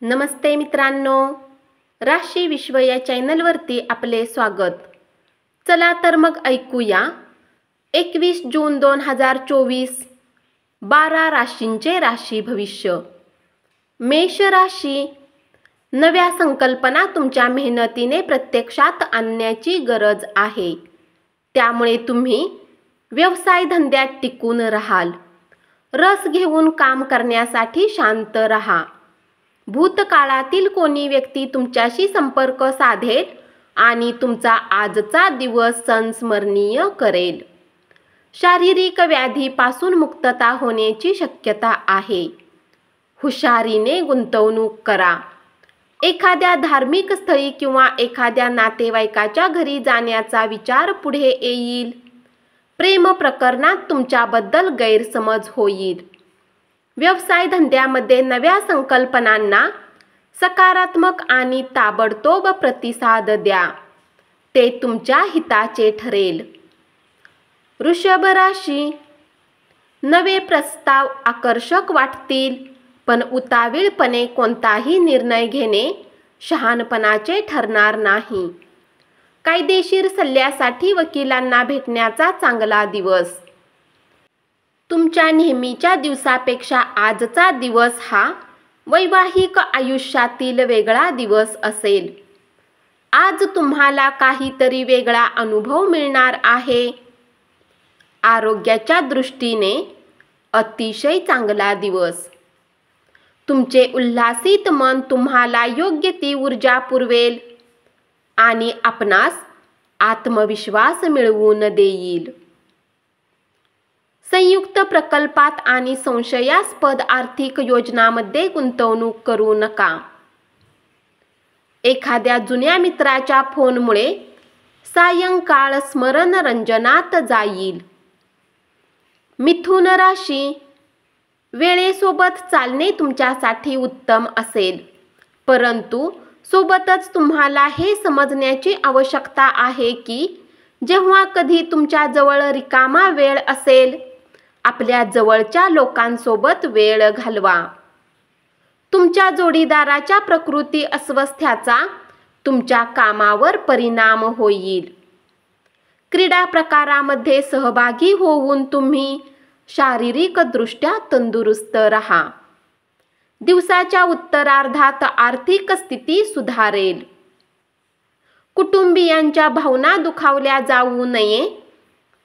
नमस्ते मित्रांनो, राशी विश्व या चॅनलवरती आपले स्वागत। चला तर मग ऐकूया 21 जून 2024 12 राशींचे राशी भविष्य। मेष राशी, नव्या संकल्पना तुमच्या मेहनतीने प्रत्यक्षात आणण्याची गरज आहे, त्यामुळे तुम्ही व्यवसाय धंद्यात टिकून राहाल। रस घेऊन काम करण्यासाठी शांत राहा। भूतकाळातील कोणी व्यक्ती तुमच्याशी संपर्क साधेल आणि तुमचा आजचा दिवस संस्मरणीय करेल। शारीरिक व्याधीपासून मुक्तता होण्याची शक्यता आहे। हुशारीने गुंतवणूक करा। एखाद्या धार्मिक स्थळी किंवा एखाद्या नातेवाईकाच्या घरी जाण्याचा विचार पुढे येईल। प्रेम प्रकरणात तुमच्याबद्दल गैरसमज होईल। व्यवसाय धंद्यामध्ये नव्या संकल्पनांना सकारात्मक आणि ताबडतोब प्रतिसाद द्या, ते तुमच्या हिताचे ठरेल। वृषभ राशी, नवे प्रस्ताव आकर्षक वाटतील, पण उतावीळपणे कोणताही निर्णय घेणे शहाणपणाचे ठरणार नाही। कायदेशीर सल्ल्यासाठी वकिलांना भेटण्याचा चांगला दिवस। तुमच्या नेहमीच्या दिवसापेक्षा आजचा दिवस हा वैवाहिक आयुष्यातील वेगळा दिवस असेल। आज तुम्हाला काहीतरी वेगळा अनुभव मिळणार आहे। आरोग्याच्या दृष्टीने अतिशय चांगला दिवस। तुमचे उल्हासित मन तुम्हाला योग्य ती ऊर्जा पुरवेल आणि आपणास आत्मविश्वास मिळवून देईल। संयुक्त प्रकल्पात आणि संशयास्पद आर्थिक योजनांमध्ये गुंतवणूक करू नका। एखाद्या जुन्या मित्राच्या फोनमुळे सायंकाळ स्मरणरंजनात जाईल। मिथुन राशी, वेळेसोबत चालणे तुमच्यासाठी उत्तम असेल, परंतु सोबतच तुम्हाला हे समजण्याची आवश्यकता आहे की जेव्हा कधी तुमच्या जवळ रिकामा वेळ असेल, आपल्या जवळच्या लोकांसोबत वेळ घालवा। तुमच्या जोडीदाराच्या प्रकृती अस्वास्थ्याचा तुमच्या कामावर परिणाम होईल। क्रीडा प्रकारामध्ये सहभागी होऊन तुम्ही शारीरिकदृष्ट्या तंदुरुस्त राहा। दिवसाच्या उत्तरार्धात आर्थिक स्थिती सुधारेल। कुटुंबीयांच्या भावना दुखावल्या जाऊ नये,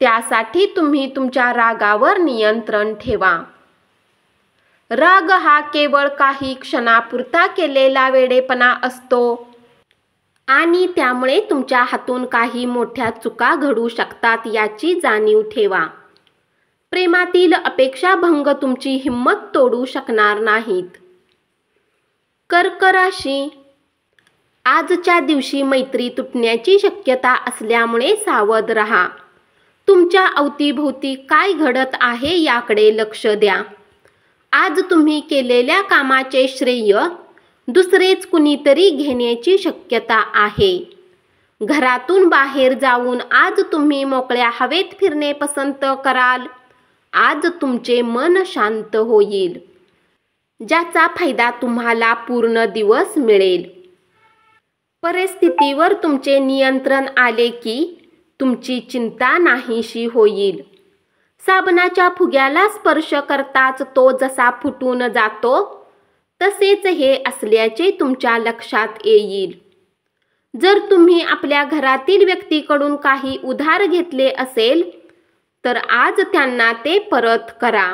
त्यासाठी तुम्ही तुमच्या रागावर नियंत्रण ठेवा। राग हा केवळ काही क्षणापुरता केलेला वेडेपणा असतो आणि त्यामुळे तुमच्या हातून काही मोठ्या चुका घडू शकतात याची जाणीव ठेवा। प्रेमातील अपेक्षाभंग तुमची हिंमत तोडू शकणार नाहीत। कर्क राशी, आजच्या दिवशी मैत्री तुटण्याची शक्यता असल्यामुळे सावध राहा। तुमच्या अवतीभोवती काय घडत आहे याकडे लक्ष द्या। आज तुम्ही केलेल्या कामाचे श्रेय दुसरेच कुणीतरी घेण्याची शक्यता आहे। घरातून बाहेर जाऊन आज तुम्ही मोकळ्या हवेत फिरणे पसंत कराल। आज तुमचे मन शांत होईल, ज्याचा फायदा तुम्हाला पूर्ण दिवस मिळेल। परिस्थितीवर तुमचे नियंत्रण आले की तुमची चिंता नाहीशी होईल। साबणाच्या फुग्याला स्पर्श करताच तो जसा फुटून जातो, तसेच हे असल्याचे तुमच्या लक्षात येईल। जर तुम्ही आपल्या घरातील व्यक्तीकडून काही उधार घेतले असेल, तर आज त्यांना ते परत करा।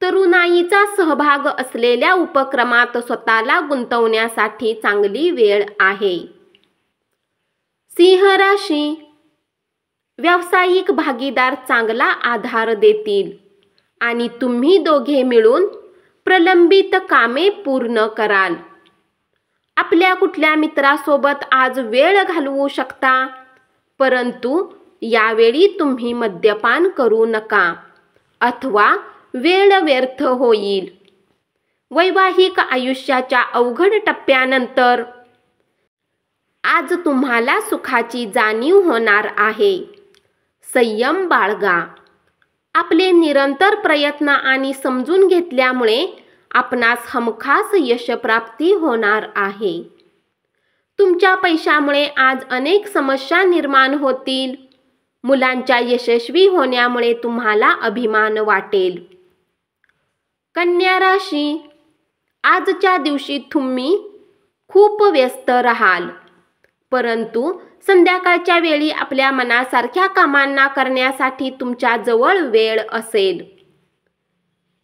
तरुणाईचा सहभाग असलेल्या उपक्रमात स्वतःला गुंतवण्यासाठी चांगली वेळ आहे। सिंह राशी, व्यावसायिक भागीदार चांगला आधार देतील आणि तुम्ही दोघे मिळून प्रलंबित कामे पूर्ण कराल। आपल्या कुठल्या मित्रासोबत आज वेळ घालवू शकता, परंतु यावेळी तुम्ही मद्यपान करू नका अथवा वेळ व्यर्थ होईल। वैवाहिक आयुष्याच्या अवघड टप्प्यानंतर आज तुम्हाला सुखाची जाणीव होणार आहे। संयम बाळगा। आपले निरंतर प्रयत्न आणि समजून घेतल्यामुळे आपणास हमखास यशप्राप्ती होणार आहे. तुमच्या पैशामुळे आज अनेक समस्या निर्माण होतील. मुलांच्या यशस्वी होण्यामुळे तुम्हाला अभिमान वाटेल. कन्या राशी, आजच्या दिवशी तुम्ही खूप व्यस्त राहाल, परंतु संध्याकाळच्या वेळी आपल्या मनासारख्या कामांना करण्यासाठी तुमच्या जवळ वेळ असेल.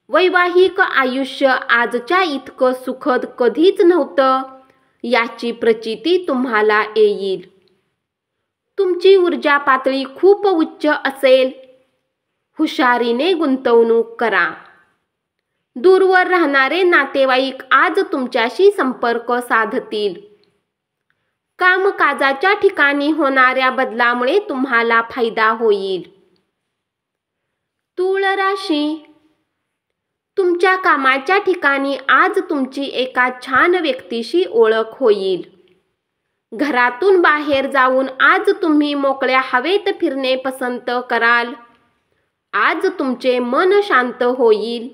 वैवाहिक आयुष्य आजच्या इतकं सुखद कधीच नव्हतं याची प्रचिती तुम्हाला येईल. तुमची ऊर्जा पातळी खूप उच्च असेल. हुशारीने गुंतवणूक करा. दूरवर राहणारे नातेवाईक आज तुमच्याशी संपर्क साधतील. कामकाजाच्या ठिकाणी होणाऱ्या बदलामुळे तुम्हाला फायदा होईल. तूळ राशी, तुमच्या कामाच्या ठिकाणी आज तुमची एका छान व्यक्तीशी ओळख होईल. घरातून बाहेर जाऊन आज तुम्ही मोकळ्या हवेत फिरणे पसंत कराल. आज तुमचे मन शांत होईल,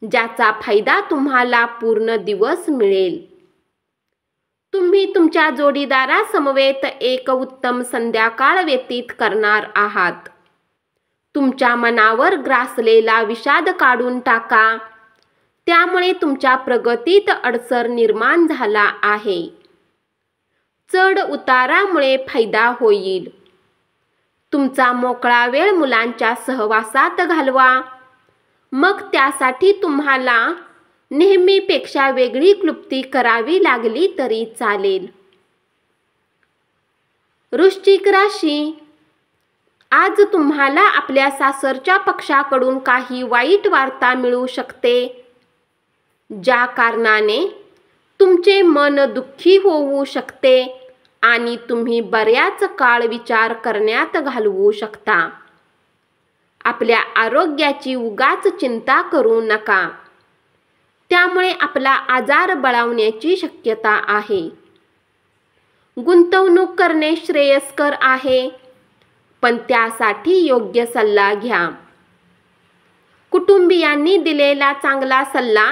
ज्याचा फायदा तुम्हाला पूर्ण दिवस मिळेल. तुम्ही तुमच्या जोडीदारासमवेत एक उत्तम संध्याकाळ व्यतीत करणार आहात. तुमच्या मनावर ग्रासलेला विषाद काढून टाका, त्यामुळे तुमच्या प्रगतीत अडसर निर्माण झाला आहे. चढ उतारामुळे फायदा होईल. तुमचा मोकळा वेळ मुलांच्या सहवासात घालवा. मग त्यासाठी तुम्हाला नेहमीपेक्षा वेगळी क्लुप्ती करावी लागली तरी चालेल. वृश्चिक राशी, आज तुम्हाला आपल्या सासरच्या पक्षाकडून काही वाईट वार्ता मिळू शकते, ज्या कारणाने तुमचे मन दुःखी होऊ शकते आणि तुम्ही बऱ्याच काळ विचार करण्यात घालवू शकता. आपल्या आरोग्याची उगाच चिंता करू नका, त्यामुळे आपला आजार बळावण्याची शक्यता आहे. गुंतवणूक करणे श्रेयस्कर आहे, पण त्यासाठी योग्य सल्ला घ्या. कुटुंबियांनी दिलेला चांगला सल्ला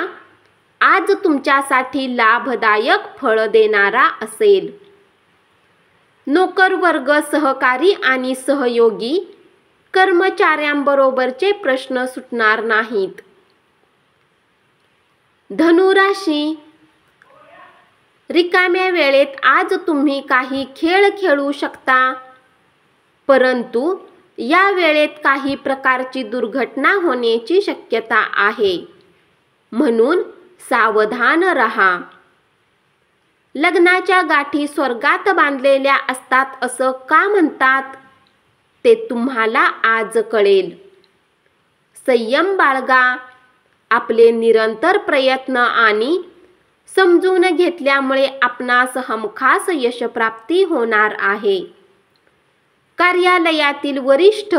आज तुमच्यासाठी लाभदायक फळ देणारा असेल. नोकर वर्ग, सहकारी आणि सहयोगी कर्मचाऱ्यांबरोबरचे प्रश्न सुटणार नाहीत. धनु राशी, रिकाम्या वेळेत आज तुम्ही काही खेळ खेळू शकता, परंतु या वेळेत काही प्रकारची दुर्घटना होण्याची शक्यता आहे, म्हणून सावधान रहा. लग्नाच्या गाठी स्वर्गात बांधलेल्या असतात असं का म्हणतात ते तुम्हाला आज कळेल. संयम बाळगा. आपले निरंतर प्रयत्न आणि समजून घेतल्यामुळे आपणास हमखास यशप्राप्ती होणार आहे. कार्यालयातील वरिष्ठ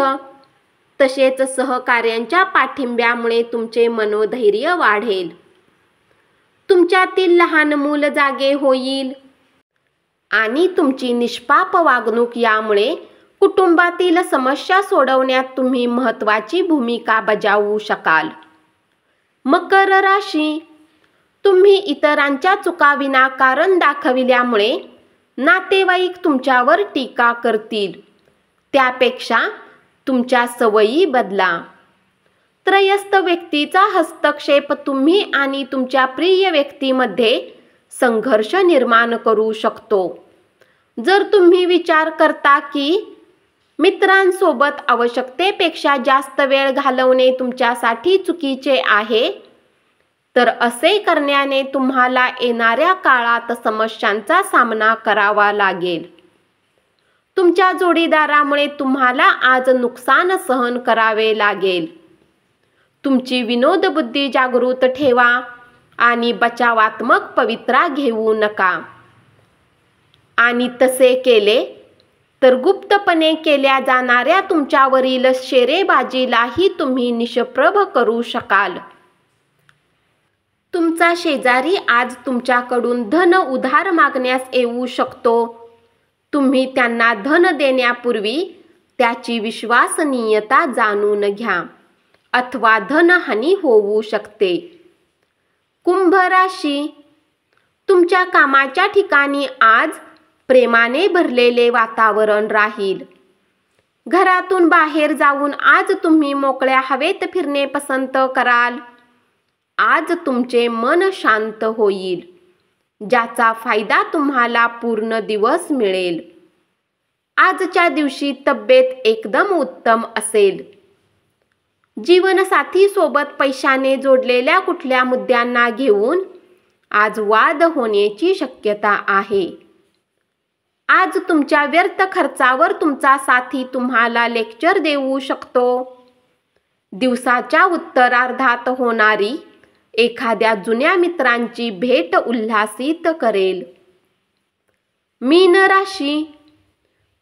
तसेच सहकाऱ्यांच्या पाठिंब्यामुळे तुमचे मनोधैर्य वाढेल. तुमच्यातील लहान मूल जागे होईल आणि तुमची निष्पाप वागणूक यामुळे कुटुंबातील समस्या सोडवण्यात तुम्ही महत्त्वाची भूमिका बजावू शकाल. मकर राशी, तुम्ही इतरांच्या चुका विनाकारण दाखविल्यामुळे नातेवाईक तुमच्यावर टीका करतील. त्यापेक्षा तुमच्या सवयी बदला. त्रयस्थ व्यक्तीचा हस्तक्षेप तुम्ही आणि तुमच्या प्रिय व्यक्तीमध्ये संघर्ष निर्माण करू शकतो. जर तुम्ही विचार करता की मित्रांसोबत आवश्यकतेपेक्षा जास्त वेळ घालवणे तुमच्यासाठी चुकीचे आहे, तर असे करण्याने तुम्हाला येणाऱ्या काळात समस्यांचा सामना करावा लागेल. तुमच्या जोडीदारामुळे तुम्हाला आज नुकसान सहन करावे लागेल. तुमची विनोदबुद्धी जागृत ठेवा आणि बचावात्मक पवित्रा घेऊ नका. आणि तसे केले तर गुप्तपणे केल्या जाणाऱ्या तुमच्यावरील शेरेबाजीलाही तुम्ही निष्प्रभ करू शकाल. तुमचा शेजारी आज तुमच्याकडून धन उधार मागण्यास येऊ शकतो. तुम्ही त्यांना धन देण्यापूर्वी त्याची विश्वसनीयता जाणून घ्या, अथवा धनहानी होऊ शकते. कुंभ राशी, तुमच्या कामाच्या ठिकाणी आज प्रेमाने भरलेले वातावरण राहील. घरातून बाहेर जाऊन आज तुम्ही मोकळ्या हवेत फिरणे पसंत कराल. आज तुमचे मन शांत होईल, ज्याचा फायदा तुम्हाला पूर्ण दिवस मिळेल. आजच्या दिवशी तब्येत एकदम उत्तम असेल. जीवनसाथी सोबत पैशाने जोडलेल्या कुठल्या मुद्द्यांना घेऊन आज वाद होण्याची शक्यता आहे. आज तुमच्या व्यर्थ खर्चावर तुमचा साथी तुम्हाला लेक्चर देऊ शकतो. दिवसाच्या उत्तरार्धात होणारी एखाद्या जुन्या मित्रांची भेट उल्हासित करेल. मीन राशी,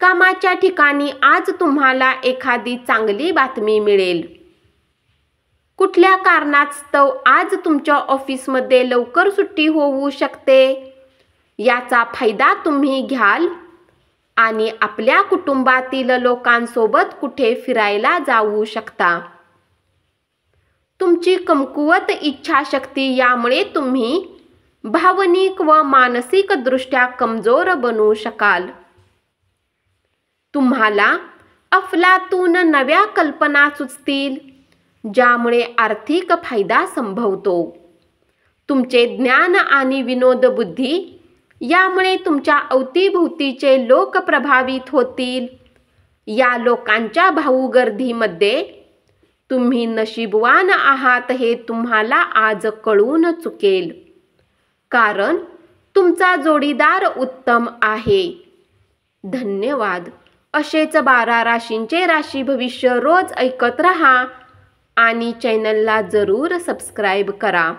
कामाच्या ठिकाणी आज तुम्हाला एखादी चांगली बातमी मिळेल. कुठल्या कारणास्तव आज तुमच्या ऑफिसमध्ये लवकर सुट्टी होऊ शकते. याचा फायदा तुम्ही घ्याल आणि आपल्या कुटुंबातील लोकांसोबत कुठे फिरायला जाऊ शकता. तुमची कमकुवत इच्छाशक्ती यामुळे तुम्ही भावनिक व मानसिक दृष्ट्या कमजोर बनू शकाल. तुम्हाला अफलातून नव्या कल्पना सुचतील, ज्यामुळे आर्थिक फायदा संभवतो. तुमचे ज्ञान आणि विनोद बुद्धी यामुळे तुमच्या अवतीभोवतीचे लोक प्रभावित होतील. या लोकांच्या भाऊगर्दीमध्ये तुम्ही नशीबवान आहात हे तुम्हाला आज कळून चुकेल, कारण तुमचा जोडीदार उत्तम आहे. धन्यवाद. असेच 12 राशींचे राशी भविष्य रोज ऐकत रहा आणि चॅनलला जरूर सबस्क्राईब करा.